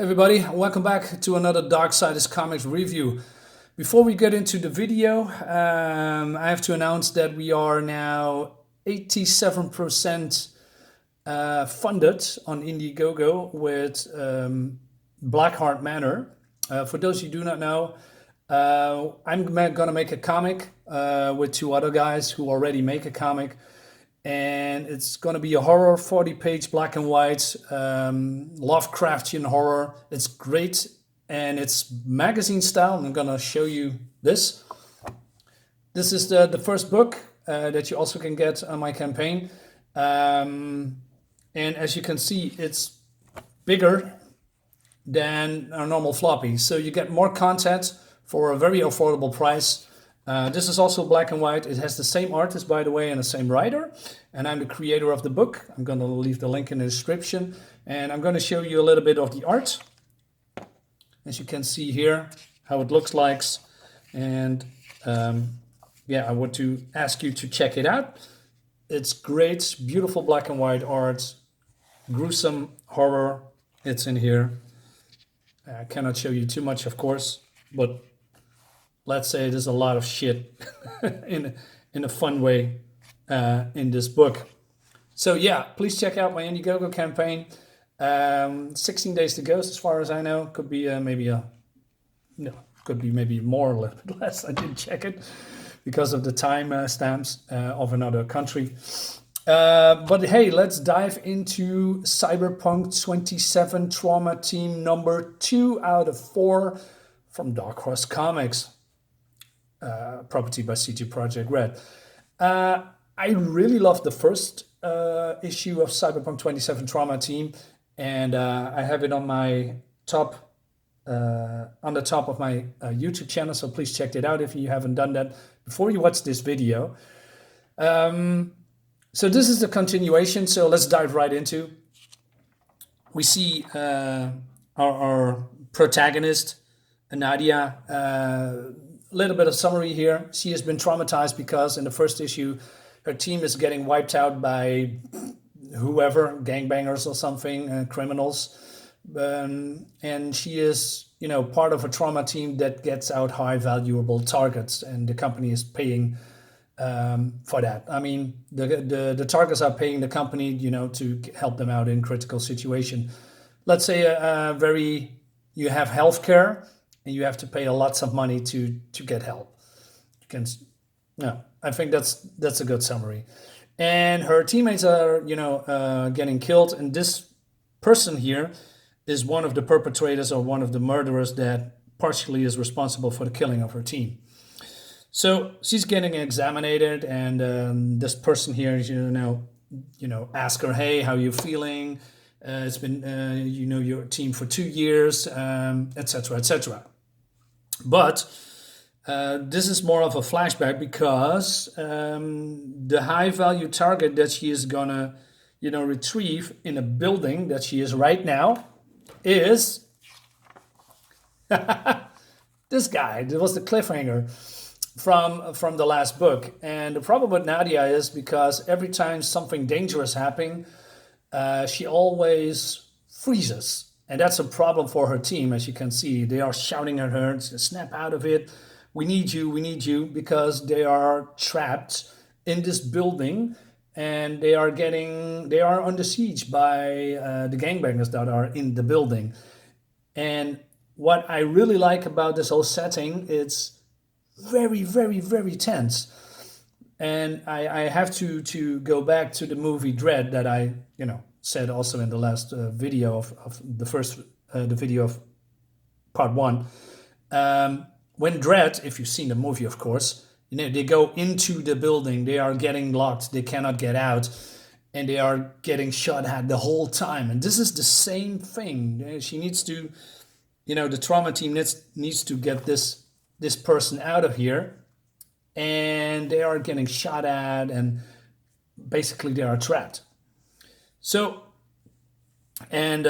Everybody, welcome back to another Darksiders Comics review. Before we get into the video, I have to announce that we are now 87% funded on Indiegogo with BLACKHART Manor. For those who do not know, I'm gonna make a comic with two other guys who already make a comic. And it's going to be a horror 40-page black and white Lovecraftian horror. It's great, and it's magazine style. I'm going to show you this. This is the first book that you also can get on my campaign. And as you can see, it's bigger than a normal floppy. So you get more content for a very affordable price. This is also black and white. It has the same artist, by the way, and the same writer. And I'm the creator of the book. I'm going to leave the link in the description. And I'm going to show you a little bit of the art. As you can see here, how it looks like. And yeah, I want to ask you to check it out. It's great, beautiful black and white art. Gruesome horror. It's in here. I cannot show you too much, of course, but let's say there's a lot of shit in a fun way in this book. So yeah, please check out my Indiegogo campaign. 16 days to go, as far as I know. Could be maybe more, a little bit less. I didn't check it because of the time stamps of another country. But hey, let's dive into Cyberpunk 27 Trauma Team number 2 out of 4 from Dark Horse Comics. Property by CD Projekt Red. I really love the first issue of Cyberpunk 27 Trauma Team, and I have it on my top, on the top of my YouTube channel. So please check it out if you haven't done that before you watch this video. So this is the continuation. So let's dive right into. We see our protagonist, Nadia. Little bit of summary here. She has been traumatized because in the first issue, her team is getting wiped out by whoever, gangbangers or something, criminals. And she is, part of a trauma team that gets out high valuable targets, and the company is paying for that. I mean, the targets are paying the company, to help them out in critical situation. Let's say you have healthcare. And you have to pay lots of money to get help. I think that's a good summary. And her teammates are, getting killed. And this person here is one of the perpetrators or one of the murderers that partially is responsible for the killing of her team. So she's getting examined, and this person here is, ask her, hey, how are you feeling? It's been, your team for 2 years, etc., etc. But this is more of a flashback because the high value target that she is gonna, retrieve in a building that she is right now is this guy. That was the cliffhanger from the last book. And the problem with Nadia is because every time something dangerous happens, she always freezes. And that's a problem for her team, as you can see. They are shouting at her, snap out of it. We need you, because they are trapped in this building and they are under siege by the gangbangers that are in the building. And what I really like about this whole setting, it's very, very, very tense. And I have to go back to the movie Dread that I, said also in the last video of the video of part 1. When Dread, if you've seen the movie, of course, they go into the building, they are getting locked, they cannot get out, and they are getting shot at the whole time. And this is the same thing. She needs to, the trauma team needs to get this person out of here, and they are getting shot at, and basically they are trapped. So, and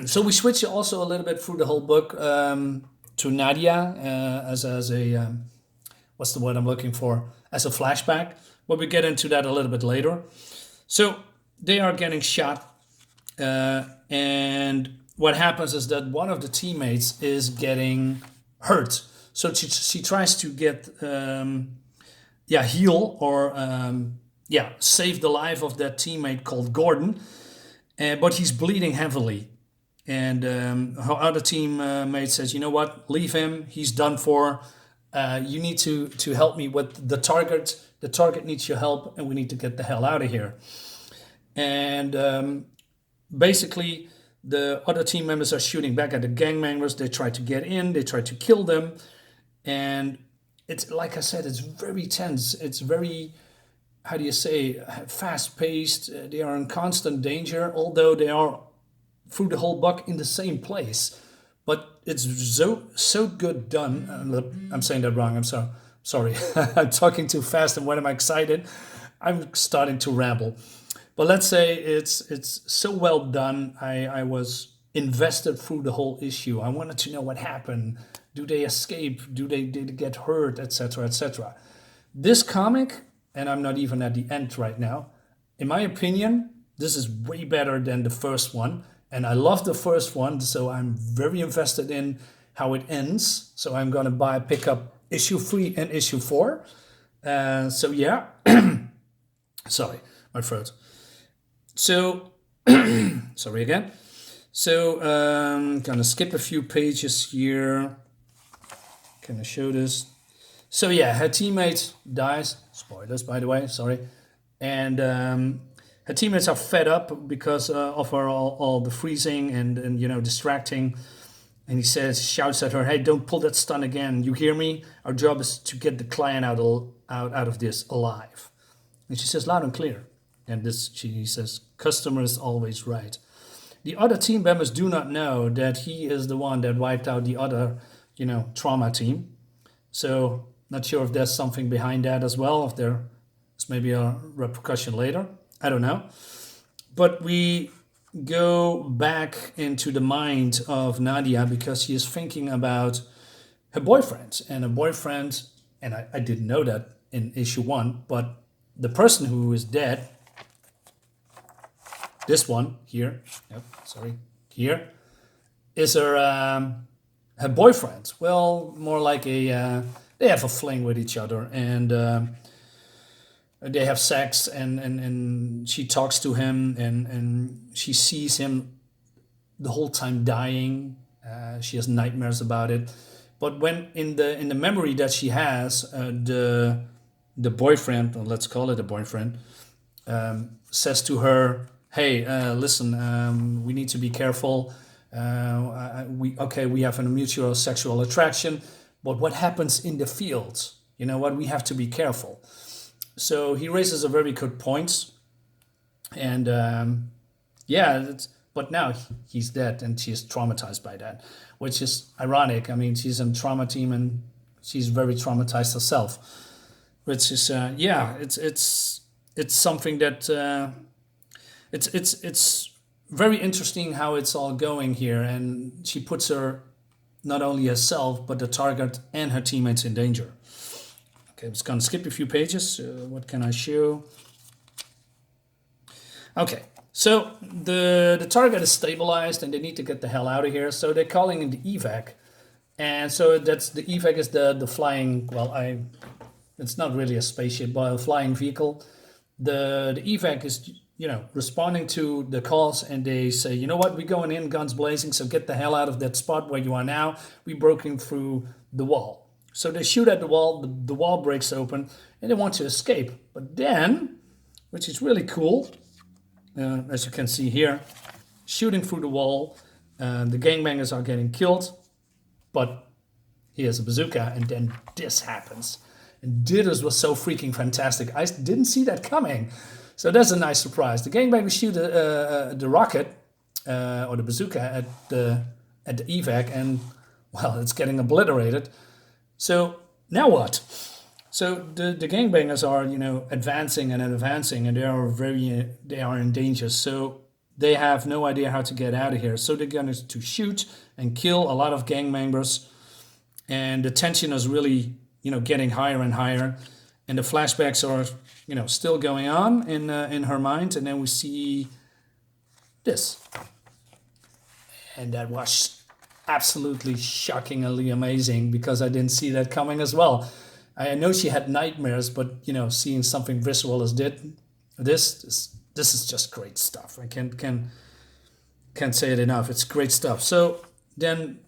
so we switch also a little bit through the whole book to Nadia as a what's the word I'm looking for? As a flashback. But we get into that a little bit later. So they are getting shot, and what happens is that one of the teammates is getting hurt. So she tries to get heal or save the life of that teammate called Gordon, but he's bleeding heavily. And her other teammate says, you know what, leave him, he's done for. You need to help me with the target. The target needs your help, and we need to get the hell out of here. And basically, the other team members are shooting back at the gang members. They try to get in, they try to kill them. And it's, like I said, it's very tense. It's very, how do you say, fast-paced. They are in constant danger, although they are through the whole book in the same place. But it's so good done. I'm saying that wrong. I'm sorry. I'm talking too fast, and when I'm excited, I'm starting to ramble. But let's say it's so well done. I was invested through the whole issue. I wanted to know what happened. Do they escape? Did they get hurt? Etc. etc. This comic, and I'm not even at the end right now. In my opinion, this is way better than the first one. And I love the first one, so I'm very invested in how it ends. So I'm gonna pick up issue 3 and issue 4. So yeah, sorry, my throat. So sorry again. So gonna skip a few pages here. Can I show this? So yeah, her teammate dies. Spoilers, by the way. Sorry, and her teammates are fed up because of her all the freezing and distracting. And he shouts at her, "Hey, don't pull that stunt again. You hear me? Our job is to get the client out of this alive." And she says loud and clear. And she says, "Customer is always right." The other team members do not know that he is the one that wiped out the other, trauma team. So not sure if there's something behind that as well, if there's maybe a repercussion later. I don't know. But we go back into the mind of Nadia because she is thinking about her boyfriend. And her boyfriend, and I didn't know that in issue 1, but the person who is dead, this one here, here, is her boyfriend. Well, more like they have a fling with each other, and they have sex, and she talks to him, and she sees him the whole time dying. She has nightmares about it. But when in the memory that she has, the boyfriend, or let's call it a boyfriend, says to her, "Hey, listen, we need to be careful. We have a mutual sexual attraction, but what happens in the fields? You know what? We have to be careful." So he raises a very good point, and but now he's dead, and she's traumatized by that, which is ironic. I mean, she's in trauma team, and she's very traumatized herself, which is it's something that it's very interesting how it's all going here, and she puts her not only herself but the target and her teammates in danger. Okay, I'm just gonna skip a few pages. What can I show? Okay, so the target is stabilized and they need to get the hell out of here. So they're calling in the evac, and so that's the evac is the flying. Well, it's not really a spaceship, but a flying vehicle. The evac is responding to the calls, and they say, you know what, we're going in guns blazing. So get the hell out of that spot where you are now. We broke in through the wall. So they shoot at the wall, the wall breaks open, and they want to escape. But then, which is really cool, as you can see here, shooting through the wall, the gangbangers are getting killed, but he has a bazooka, and then this happens. And this was so freaking fantastic. I didn't see that coming. So that's a nice surprise. The gangbangers shoot the rocket, or the bazooka at the evac, and, well, it's getting obliterated. So now what? So the gangbangers are advancing, and they are in danger. So they have no idea how to get out of here. So they're going to shoot and kill a lot of gang members, and the tension is really getting higher and higher, and the flashbacks are still going on in her mind, and then we see this. and that was absolutely shockingly amazing because I didn't see that coming as well. I know she had nightmares, but you know, seeing something visual as this is just great stuff. I can't say it enough. It's great stuff. So then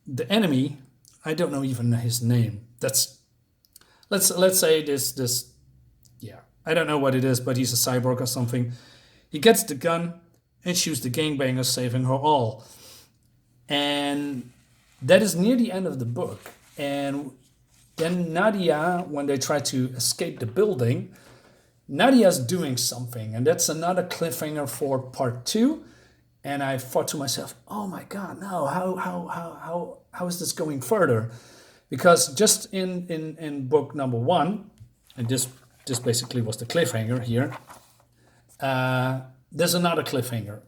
the enemy, I don't know even his name. Let's say this yeah, I don't know what it is, but he's a cyborg or something. He gets the gun and shoots the gangbangers, saving her all. And that is near the end of the book. And then Nadia, when they try to escape the building, Nadia's doing something, and that's another cliffhanger for part 2. And I thought to myself, oh my God, no, how is this going further? Because just in book number 1, and this basically was the cliffhanger here, there's another cliffhanger.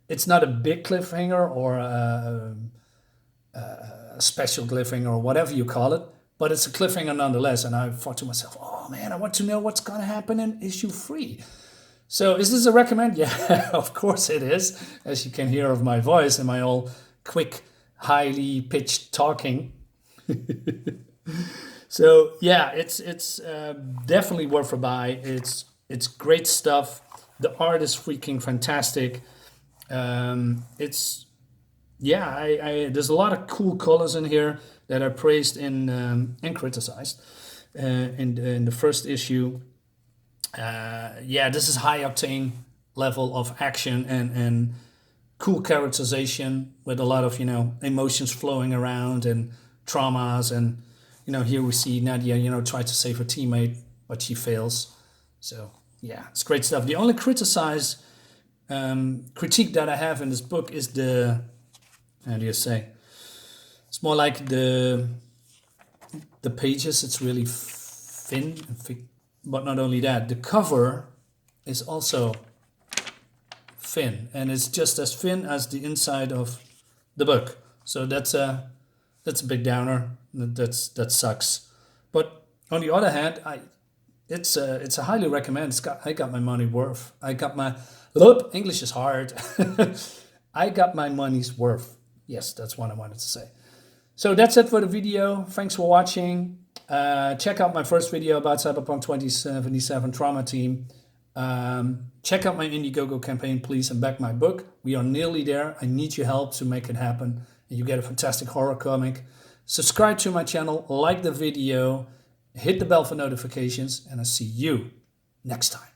It's not a big cliffhanger or a special cliffhanger or whatever you call it, but it's a cliffhanger nonetheless. And I thought to myself, oh man, I want to know what's going to happen in issue 3. So is this a recommend? Yeah, of course it is, as you can hear of my voice and my all quick, highly pitched talking. So yeah, it's definitely worth a buy. It's great stuff. The art is freaking fantastic. It's yeah, there's a lot of cool colors in here that are praised and criticized in the first issue. Yeah, this is high octane level of action and cool characterization with a lot of, you know, emotions flowing around and traumas. And, you know, here we see Nadia, you know, try to save her teammate, but she fails. So yeah, it's great stuff. The only critique that I have in this book is the, how do you say? It's more like the pages. It's really thin and thick. But not only that, the cover is also thin, and it's just as thin as the inside of the book. So that's a big downer. That sucks. But on the other hand, it's a highly recommend. I got my money worth. English is hard. I got my money's worth. Yes, that's what I wanted to say. So that's it for the video. Thanks for watching. Check out my first video about Cyberpunk 2077 Trauma Team. Check out my Indiegogo campaign, please, and back my book. We are nearly there. I need your help to make it happen. And you get a fantastic horror comic. Subscribe to my channel, like the video, hit the bell for notifications, and I'll see you next time.